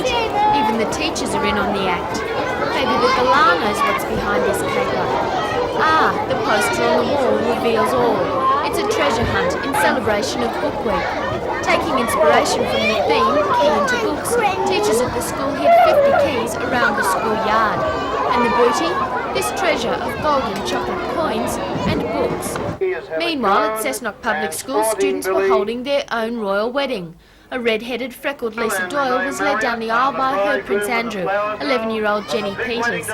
Strait. Even the teachers are in on the act. Maybe the galah knows what's behind this caper. Ah, the poster on the wall reveals all. It's a treasure hunt in celebration of Book Week. Taking inspiration from the theme, Key into Books, teachers at the school hid 50 keys around the schoolyard. And the booty? This treasure of gold and chocolate coins and books. Meanwhile, at Cessnock Public School, students were holding their own royal wedding. A red-headed, freckled Lisa Doyle was led down the aisle by her Prince Andrew, 11-year-old Jenny Peters.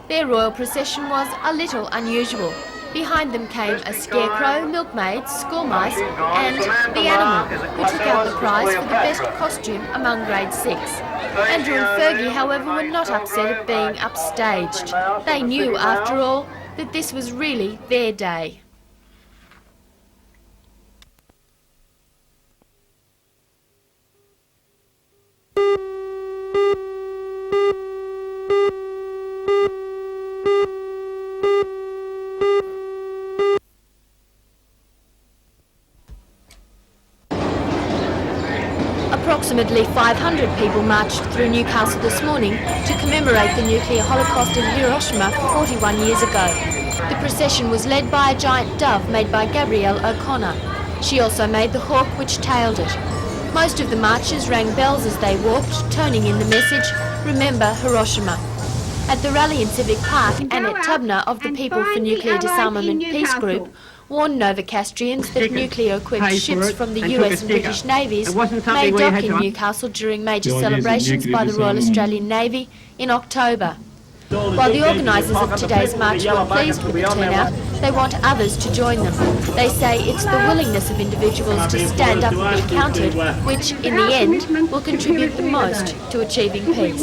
Their royal procession was a little unusual. Behind them came a scarecrow, milkmaids, school mice and the animal, who took out the prize for the best costume among grade 6. Andrew and Fergie, however, were not upset at being upstaged. They knew, after all, that this was really their day. Approximately 500 people marched through Newcastle this morning to commemorate the nuclear holocaust in Hiroshima 41 years ago. The procession was led by a giant dove made by Gabrielle O'Connor. She also made the hawk which tailed it. Most of the marchers rang bells as they walked, toning in the message, "Remember Hiroshima." At the rally in Civic Park, Annette Tubner of the People for Nuclear Disarmament Peace Group warned Novocastrians that nuclear-equipped ships from the US and British Navies may dock in Newcastle during major celebrations by the Royal Australian Navy in October. While the organisers of today's march were pleased with the turnout, they want others to join them. They say it's the willingness of individuals to stand up and be counted which, in the end, will contribute the most to achieving peace.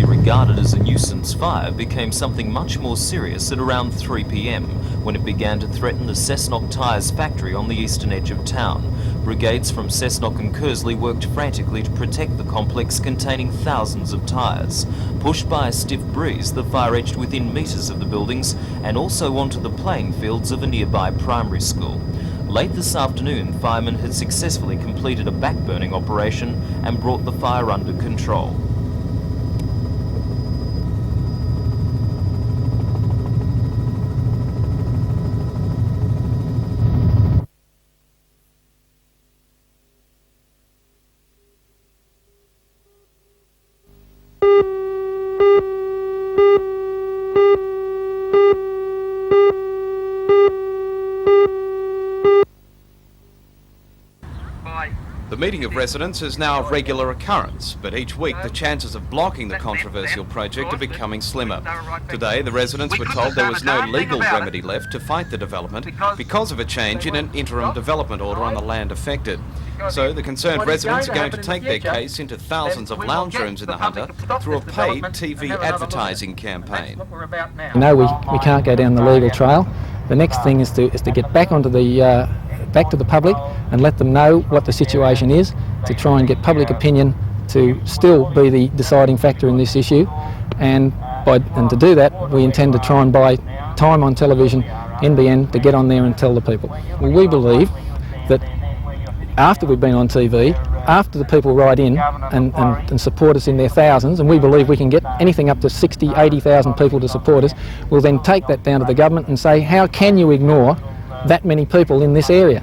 Regarded as a nuisance fire became something much more serious at around 3 p.m. when it began to threaten the Cessnock Tyres factory on the eastern edge of town. Brigades from Cessnock and Kersley worked frantically to protect the complex containing thousands of tyres. Pushed by a stiff breeze, the fire edged within metres of the buildings and also onto the playing fields of a nearby primary school. Late this afternoon, firemen had successfully completed a backburning operation and brought the fire under control. The meeting of residents is now a regular occurrence, but each week the chances of blocking the controversial project are becoming slimmer. Today, the residents were told there was no legal remedy left to fight the development because of a change in an interim development order on the land affected. So the concerned residents are going to take their case into thousands of lounge rooms in the Hunter through a paid TV advertising campaign. No, we can't go down the legal trail. The next thing is to get back onto the back to the public and let them know what the situation is, to try and get public opinion to still be the deciding factor in this issue, and to do that we intend to try and buy time on television, NBN, to get on there and tell the people. Well, we believe that after we've been on TV, after the people write in and support us in their thousands, and we believe we can get anything up to 60, 80,000 people to support us, we'll then take that down to the government and say, how can you ignore that many people in this area?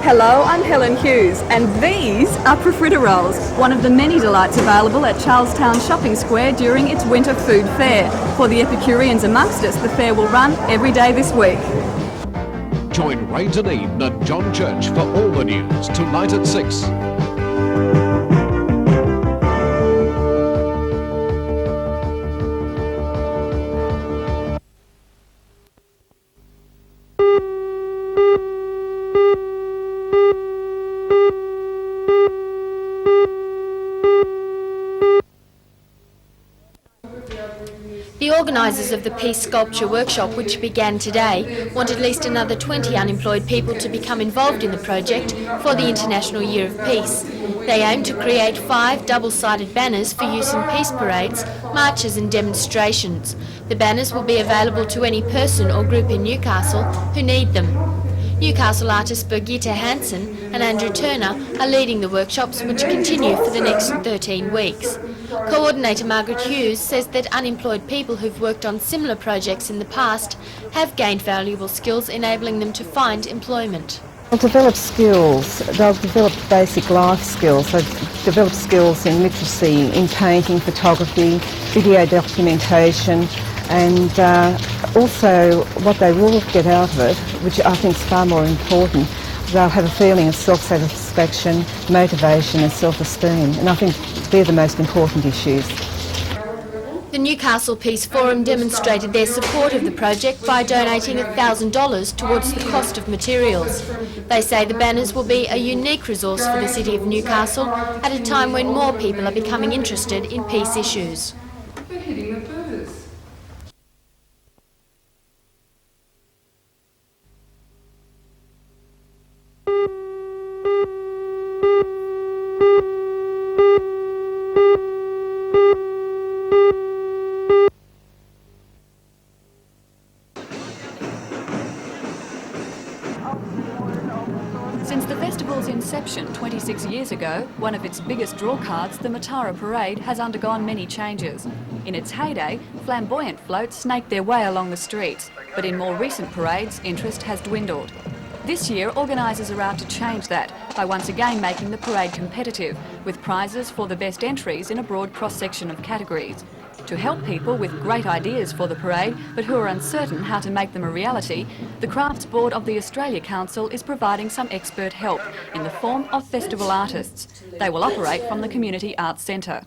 Hello, I'm Helen Hughes, and these are profiteroles, one of the many delights available at Charlestown Shopping Square during its winter food fair. For the Epicureans amongst us, the fair will run every day this week. Join Ray Deneen and John Church for all the news tonight at 6. Organisers of the Peace Sculpture Workshop, which began today, want at least another 20 unemployed people to become involved in the project for the International Year of Peace. They aim to create 5 double-sided banners for use in peace parades, marches and demonstrations. The banners will be available to any person or group in Newcastle who need them. Newcastle artists Birgitta Hansen and Andrew Turner are leading the workshops, which continue for the next 13 weeks. Coordinator Margaret Hughes says that unemployed people who've worked on similar projects in the past have gained valuable skills, enabling them to find employment. They'll develop skills, they'll develop basic life skills, they'll develop skills in literacy, in painting, photography, video documentation, and also what they will get out of it, which I think is far more important, they'll have a feeling of self-satisfaction, motivation and self-esteem, and I think they're the most important issues. The Newcastle Peace Forum demonstrated their support of the project by donating $1,000 towards the cost of materials. They say the banners will be a unique resource for the City of Newcastle at a time when more people are becoming interested in peace issues. Since the festival's inception 26 years ago, one of its biggest draw cards, the Tyre Parade, has undergone many changes. In its heyday, flamboyant floats snaked their way along the streets, but in more recent parades, interest has dwindled. This year, organisers are out to change that by once again making the parade competitive, with prizes for the best entries in a broad cross-section of categories. To help people with great ideas for the parade, but who are uncertain how to make them a reality, the Crafts Board of the Australia Council is providing some expert help in the form of festival artists. They will operate from the Community Arts Centre.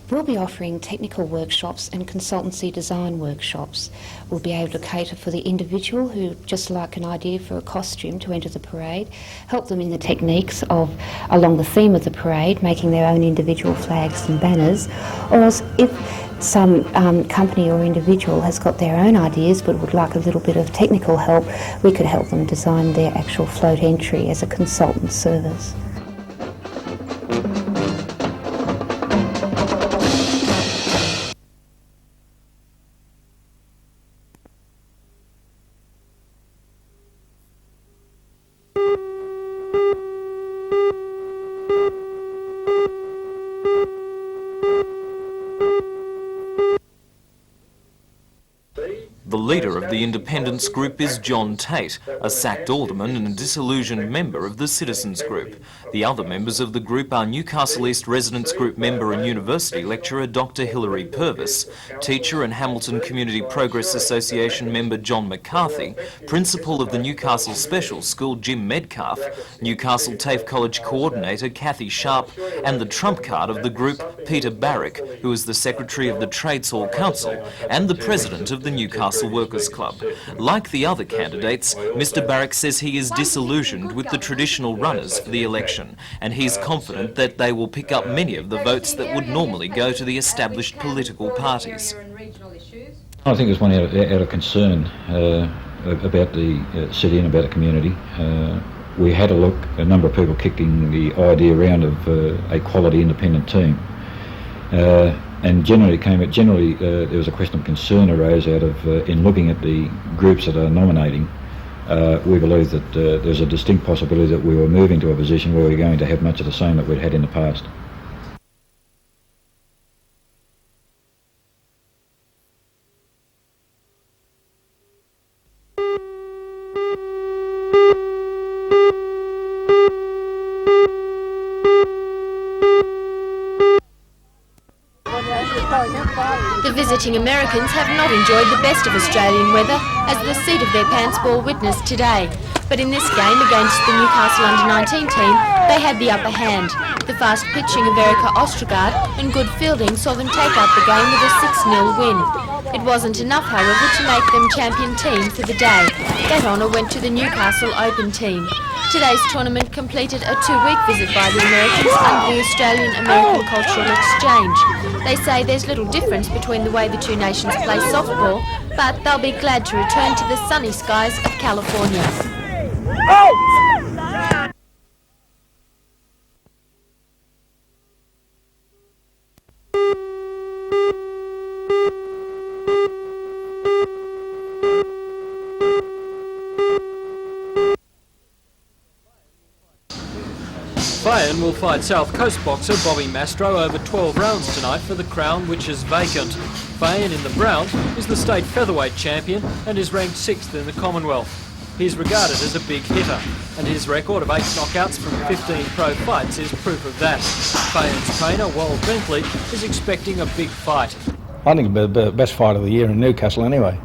We'll be offering technical workshops and consultancy design workshops. We'll be able to cater for the individual who just like an idea for a costume to enter the parade, help them in the techniques of along the theme of the parade, making their own individual flags and banners, or else if some company or individual has got their own ideas but would like a little bit of technical help, we could help them design their actual float entry as a consultant service. The leader of the independence group is John Tate, a sacked alderman and a disillusioned member of the Citizens Group. The other members of the group are Newcastle East Residents Group member and university lecturer Dr Hilary Purvis, teacher and Hamilton Community Progress Association member John McCarthy, principal of the Newcastle Special School Jim Medcalf, Newcastle TAFE College coordinator Kathy Sharp, and the trump card of the group Peter Barrick, who is the secretary of the Trades Hall Council and the president of the Newcastle Workers Club. Like the other candidates, Mr Barrick says he is disillusioned with the traditional runners for the election, and he's confident that they will pick up many of the votes that would normally go to the established political parties. I think there's one out of concern about the city and about the community. We had a look, a number of people kicking the idea around of a quality independent team. And generally there was a question of concern arose out of, in looking at the groups that are nominating, we believe that there's a distinct possibility that we were moving to a position where we're going to have much of the same that we'd had in the past. The visiting Americans have not enjoyed the best of Australian weather, as the seat of their pants ball witnessed today. But in this game against the Newcastle under-19 team, they had the upper hand. The fast pitching of Erica Ostergaard and good fielding saw them take up the game with a 6-0 win. It wasn't enough, however, to make them champion team for the day. That honour went to the Newcastle Open team. Today's tournament completed a 2-week visit by the Americans under the Australian-American Cultural Exchange. They say there's little difference between the way the two nations play softball, but they'll be glad to return to the sunny skies of California. Bayern will fight South Coast boxer Bobby Mastro over 12 rounds tonight for the crown, which is vacant. Bayern in the brown is the state featherweight champion and is ranked 6th in the Commonwealth. He's regarded as a big hitter, and his record of 8 knockouts from 15 pro fights is proof of that. Bayern's trainer, Wal Bentley, is expecting a big fight. I think it'll be the best fight of the year in Newcastle anyway.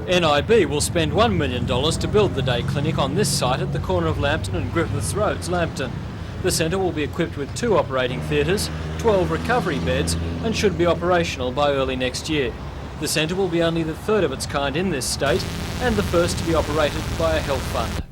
NIB will spend $1 million to build the day clinic on this site at the corner of Lambton and Griffiths Roads, Lambton. The centre will be equipped with 2 operating theatres, 12 recovery beds, and should be operational by early next year. The centre will be only the 3rd of its kind in this state and the first to be operated by a health fund.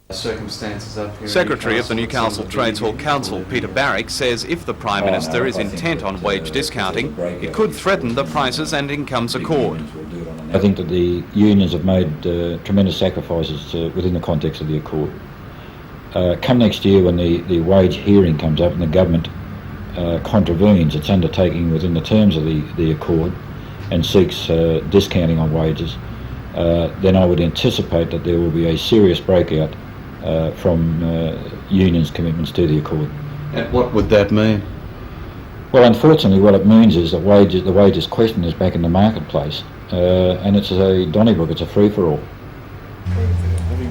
Circumstances up here. Secretary of the Newcastle Trades Hall Council, Peter Barrick, says if the Prime Minister is intent on wage discounting, it could threaten the Prices and Incomes Accord. I think that the unions have made tremendous sacrifices within the context of the Accord. Come next year, when the wage hearing comes up and the government contravenes its undertaking within the terms of the Accord and seeks discounting on wages, then I would anticipate that there will be a serious breakout from unions' commitments to the Accord. And what would that mean? Well, unfortunately, what it means is that the wages question is back in the marketplace, and it's a Donnybrook, it's a free-for-all.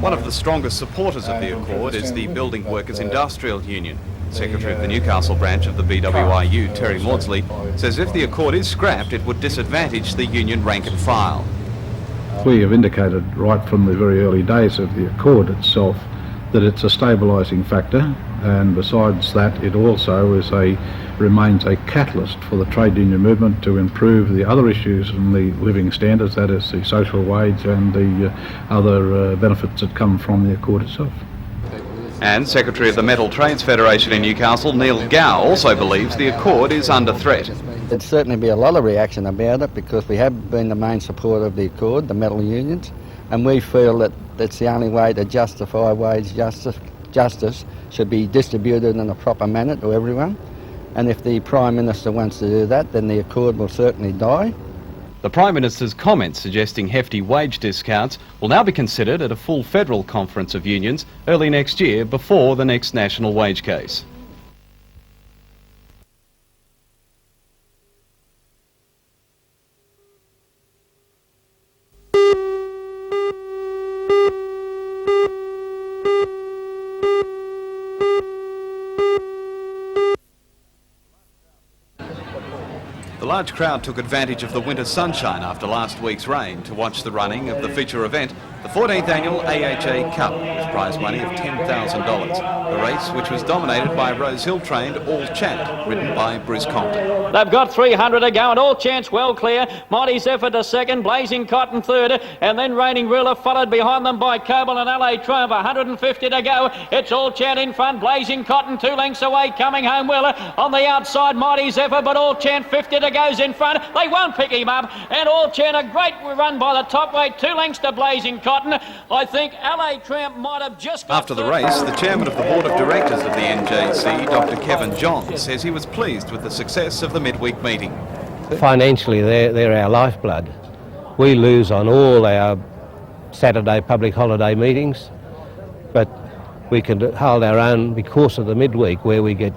One of the strongest supporters of the Accord is the Building Workers Industrial Union. Secretary of the Newcastle branch of the BWIU, Terry Maudsley, says if the Accord is scrapped, it would disadvantage the union rank and file. We have indicated right from the very early days of the Accord itself that it's a stabilising factor, and besides that it also remains a catalyst for the trade union movement to improve the other issues in the living standards, that is the social wage and the other benefits that come from the Accord itself. And Secretary of the Metal Trades Federation in Newcastle, Neil Gow, also believes the Accord is under threat. There'd certainly be a lot of reaction about it because we have been the main supporter of the Accord, the metal unions, and we feel that that's the only way to justify wage justice should be distributed in a proper manner to everyone. And if the Prime Minister wants to do that, then the Accord will certainly die. The Prime Minister's comments suggesting hefty wage discounts will now be considered at a full federal conference of unions early next year before the next national wage case. The large crowd took advantage of the winter sunshine after last week's rain to watch the running of the feature event, the 14th annual AHA Cup, with prize money of $10,000. The race, which was dominated by Rose Hill-trained All Chant, ridden by Bruce Compton. They've got 300 to go and All Chant's well clear. Mighty's Effort to second, Blazing Cotton third, and then Reigning Ruler followed behind them by Coble and LA Triumph. 150 to go. It's All Chant in front, Blazing Cotton 2 lengths away, coming home well. On the outside, Mighty's Effort, but All Chant 50 to go's in front. They won't pick him up, and All Chant a great run by the top weight, 2 lengths to Blazing Cotton. I think LA Triumph might have just got After the race, the chairman of the board of directors of the NJC, Dr. Kevin Johns, says he was pleased with the success of the midweek meeting. Financially, they're our lifeblood. We lose on all our Saturday public holiday meetings, but we can hold our own because of the midweek, where we get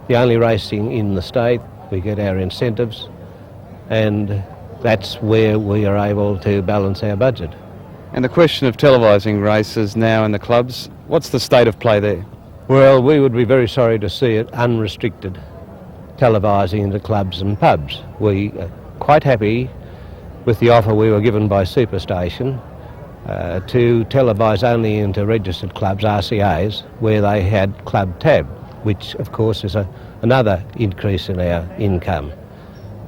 the only racing in the state. We get our incentives, and that's where we are able to balance our budget. And the question of televising races now in the clubs, what's the state of play there? Well, we would be very sorry to see it unrestricted, televising into clubs and pubs. We are quite happy with the offer we were given by Superstation to televise only into registered clubs, RCAs, where they had club tab, which of course is another increase in our income.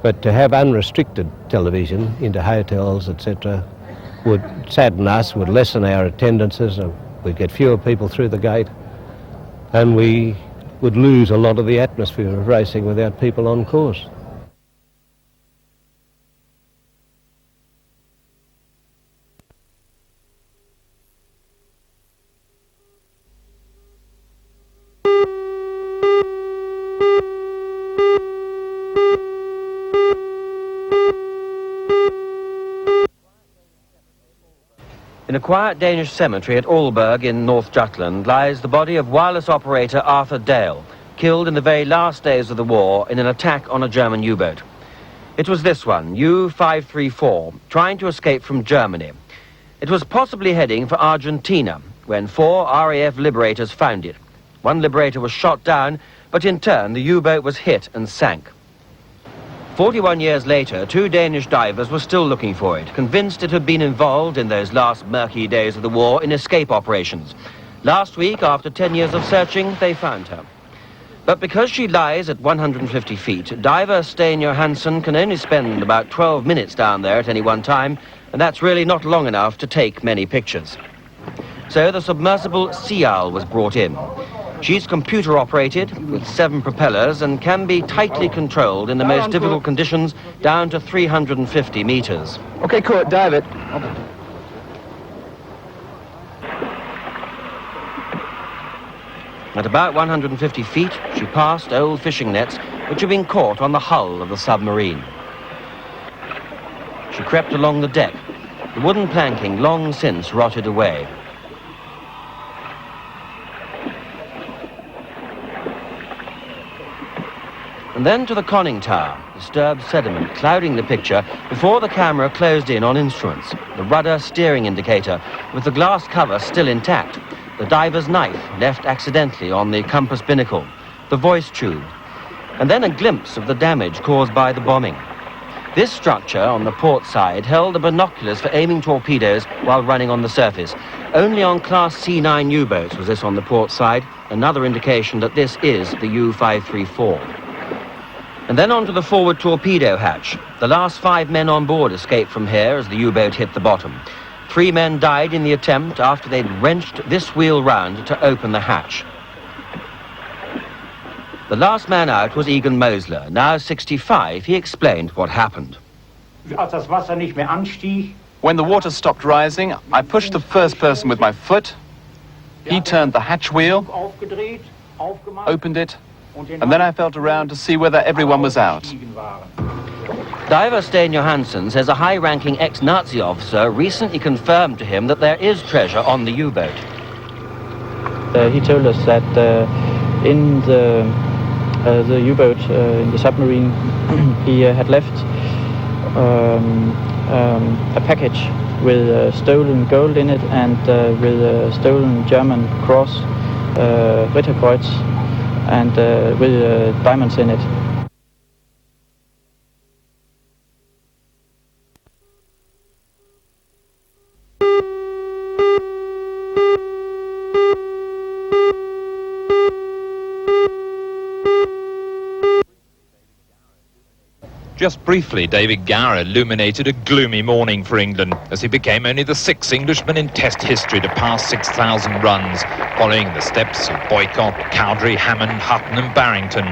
But to have unrestricted television into hotels, etc., would sadden us, would lessen our attendances, and we'd get fewer people through the gate, and we would lose a lot of the atmosphere of racing without people on course. In a quiet Danish cemetery at Aalborg in North Jutland lies the body of wireless operator Arthur Dale, killed in the very last days of the war in an attack on a German U-boat. It was this one, U-534, trying to escape from Germany. It was possibly heading for Argentina when 4 RAF liberators found it. One liberator was shot down, but in turn the U-boat was hit and sank. 41 years later, 2 Danish divers were still looking for it, convinced it had been involved in those last murky days of the war in escape operations. Last week, after 10 years of searching, they found her. But because she lies at 150 feet, diver Stein Johansen can only spend about 12 minutes down there at any one time, and that's really not long enough to take many pictures. So the submersible Sea Owl was brought in. She's computer-operated with 7 propellers and can be tightly controlled in the most difficult conditions down to 350 meters. Okay, cool. Dive it. At about 150 feet, she passed old fishing nets which had been caught on the hull of the submarine. She crept along the deck, the wooden planking long since rotted away. And then to the conning tower, disturbed sediment clouding the picture before the camera closed in on instruments, the rudder steering indicator with the glass cover still intact, the diver's knife left accidentally on the compass binnacle, the voice tube, and then a glimpse of the damage caused by the bombing. This structure on the port side held the binoculars for aiming torpedoes while running on the surface. Only on Class C9 U-boats was this on the port side, another indication that this is the U-534. And then onto the forward torpedo hatch. The last 5 men on board escaped from here as the U-boat hit the bottom. 3 men died in the attempt after they'd wrenched this wheel round to open the hatch. The last man out was Egan Mosler. Now 65, he explained what happened. When the water stopped rising, I pushed the first person with my foot. He turned the hatch wheel, opened it, and then I felt around to see whether everyone was out. Diver Stein Johansen says a high-ranking ex-Nazi officer recently confirmed to him that there is treasure on the U-boat. He told us that in the U-boat, in the submarine, he had left a package with stolen gold in it and with a stolen German cross, Ritterkreuz, and with diamonds in it. Just briefly, David Gower illuminated a gloomy morning for England as he became only the 6th Englishman in Test history to pass 6,000 runs, following the steps of Boycott, Cowdrey, Hammond, Hutton and Barrington.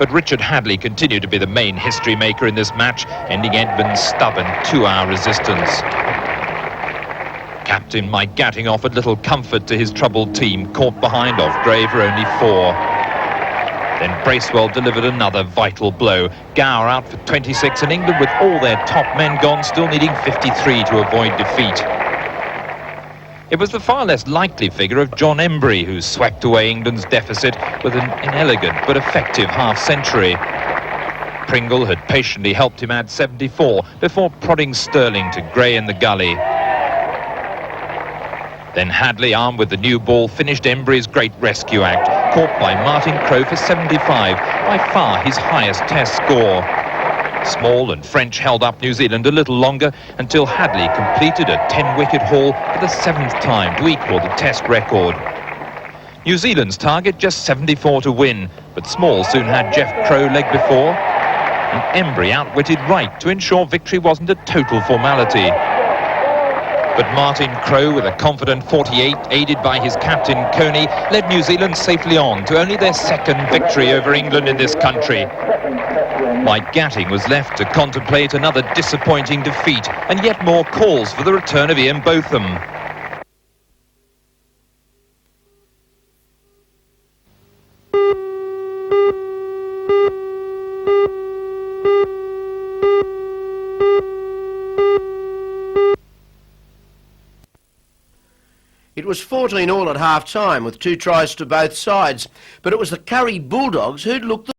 But Richard Hadley continued to be the main history maker in this match, ending Edmund's stubborn 2-hour resistance. Captain Mike Gatting offered little comfort to his troubled team, caught behind off Graver only 4. Then Bracewell delivered another vital blow. Gower out for 26 and England, with all their top men gone, still needing 53 to avoid defeat. It was the far less likely figure of John Embry who swacked away England's deficit with an inelegant but effective half-century. Pringle had patiently helped him add 74 before prodding Sterling to grey in the gully. Then Hadley, armed with the new ball, finished Embry's great rescue act, caught by Martin Crowe for 75, by far his highest Test score. Small and French held up New Zealand a little longer until Hadley completed a 10-wicket haul for the 7th time to equal the Test record. New Zealand's target just 74 to win, but Small soon had Jeff Crowe leg before, and Embry outwitted Wright to ensure victory wasn't a total formality. But Martin Crowe, with a confident 48, aided by his captain Coney, led New Zealand safely on to only their 2nd victory over England in this country. Mike Gatting was left to contemplate another disappointing defeat and yet more calls for the return of Ian Botham. It was 14 all at half-time with 2 tries to both sides, but it was the Curry Bulldogs who'd looked the